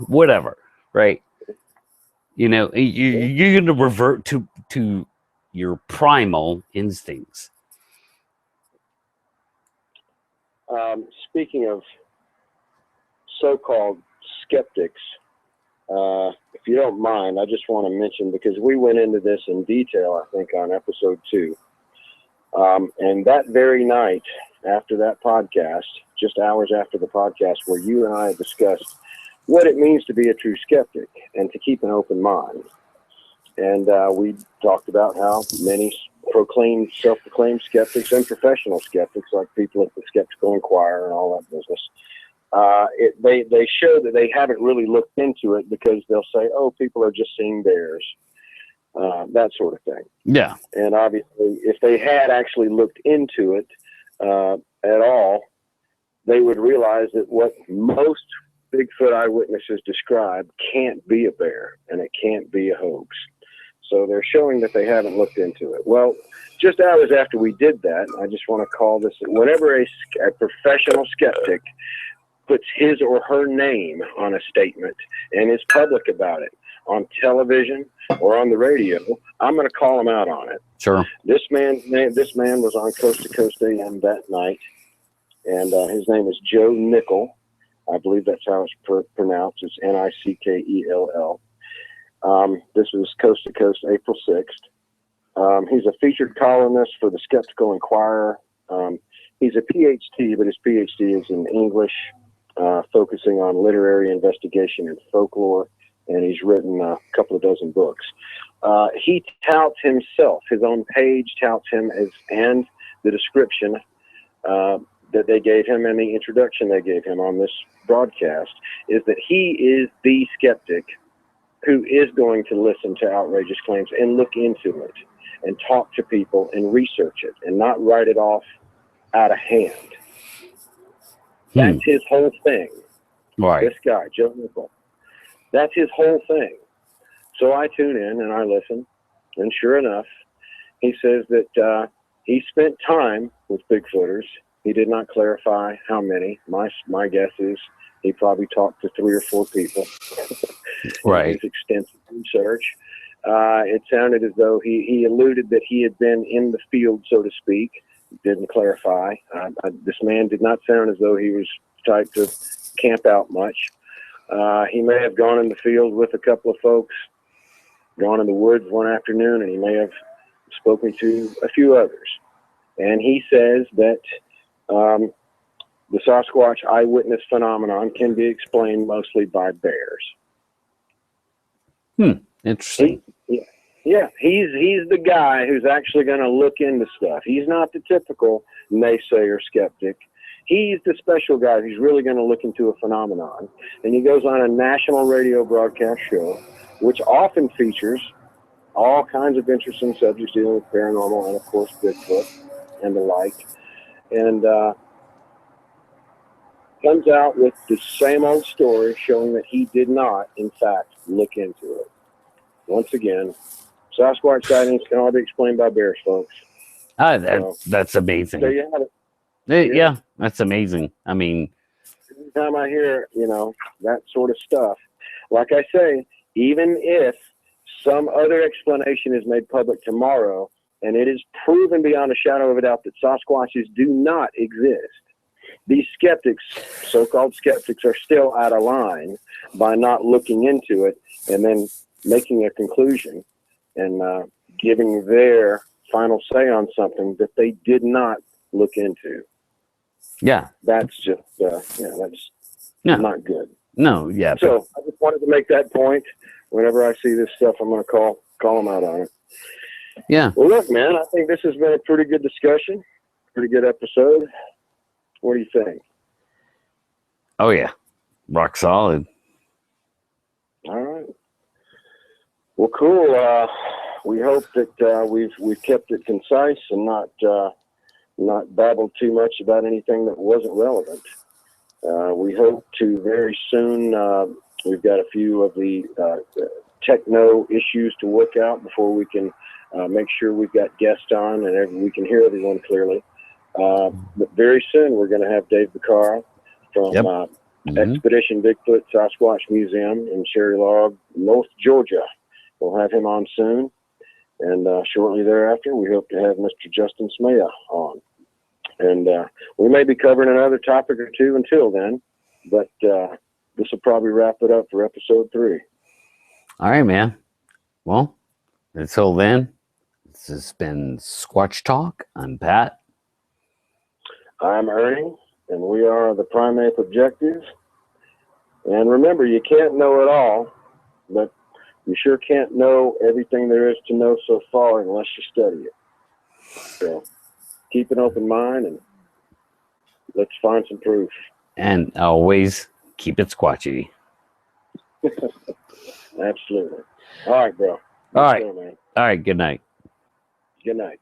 whatever, right? You know, you're gonna revert to your primal instincts. Speaking of so-called skeptics, if you don't mind, I just want to mention, because we went into this in detail, I think, on episode 2. And that very night after that podcast, just hours after the podcast, where you and I discussed what it means to be a true skeptic and to keep an open mind. And we talked about how many self-proclaimed skeptics and professional skeptics, like people at the Skeptical Inquirer and all that business, they show that they haven't really looked into it, because they'll say, oh, people are just seeing bears, that sort of thing. Yeah. And obviously, if they had actually looked into it at all, they would realize that what most Bigfoot eyewitnesses describe can't be a bear, and it can't be a hoax. So they're showing that they haven't looked into it. Well, just hours after we did that, I just want to call this, whenever a professional skeptic puts his or her name on a statement and is public about it on television or on the radio, I'm going to call him out on it. Sure. This man was on Coast to Coast AM that night, and his name is Joe Nickel. I believe that's how it's pronounced. It's Nickell. This was Coast to Coast, April 6th. He's a featured columnist for the Skeptical Inquirer. He's a PhD, but his PhD is in English, focusing on literary investigation and folklore, and he's written a couple of dozen books. He touts himself, his own page touts him as, and the description that they gave him and the introduction they gave him on this broadcast is that he is the skeptic who is going to listen to outrageous claims and look into it. and talk to people and research it and not write it off out of hand. That's his whole thing. Right. This guy, Joe Nickel. That's his whole thing. So I tune in and I listen, and sure enough, he says that he spent time with Bigfooters. He did not clarify how many. My guess is he probably talked to 3 or 4 people. Right. His extensive research. It sounded as though he alluded that he had been in the field, so to speak. Didn't clarify. This man did not sound as though he was type to camp out much. He may have gone in the field with a couple of folks, gone in the woods one afternoon, and he may have spoken to a few others. And he says that the Sasquatch eyewitness phenomenon can be explained mostly by bears. Interesting. Yeah, he's the guy who's actually going to look into stuff. He's not the typical naysayer skeptic. He's the special guy who's really going to look into a phenomenon. And he goes on a national radio broadcast show, which often features all kinds of interesting subjects dealing with paranormal and, of course, Bigfoot and the like. And comes out with the same old story showing that he did not, in fact, look into it. Once again, Sasquatch sightings can all be explained by bears, folks. That's amazing. There you have it. Yeah, that's amazing. I mean, Every time I hear, that sort of stuff, like I say, even if some other explanation is made public tomorrow, and it is proven beyond a shadow of a doubt that Sasquatches do not exist, these skeptics, so-called skeptics, are still out of line by not looking into it and then making a conclusion and giving their final say on something that they did not look into. Yeah. That's just, that's not good. No, yeah. So I just wanted to make that point. Whenever I see this stuff, I'm going to call them out on it. Yeah. Well, look, man, I think this has been a pretty good discussion, pretty good episode. What do you think? Oh, yeah. Rock solid. All right. Well, cool. We hope that we've kept it concise and not babbled too much about anything that wasn't relevant. We hope to very soon. We've got a few of the techno issues to work out before we can make sure we've got guests on and we can hear everyone clearly. But very soon we're going to have Dave Becerra from Expedition Bigfoot Sasquatch Museum in Cherry Log, North Georgia. We'll have him on soon. And shortly thereafter, we hope to have Mr. Justin Smea on. And we may be covering another topic or two until then, but this will probably wrap it up for episode 3. All right, man. Well, until then, this has been Squatch Talk. I'm Pat. I'm Ernie, and we are the Primate Objective. And remember, you can't know it all, but you sure can't know everything there is to know so far unless you study it. So keep an open mind and let's find some proof. And always keep it squatchy. Absolutely. All right, bro. All right. All right. Good night. Good night.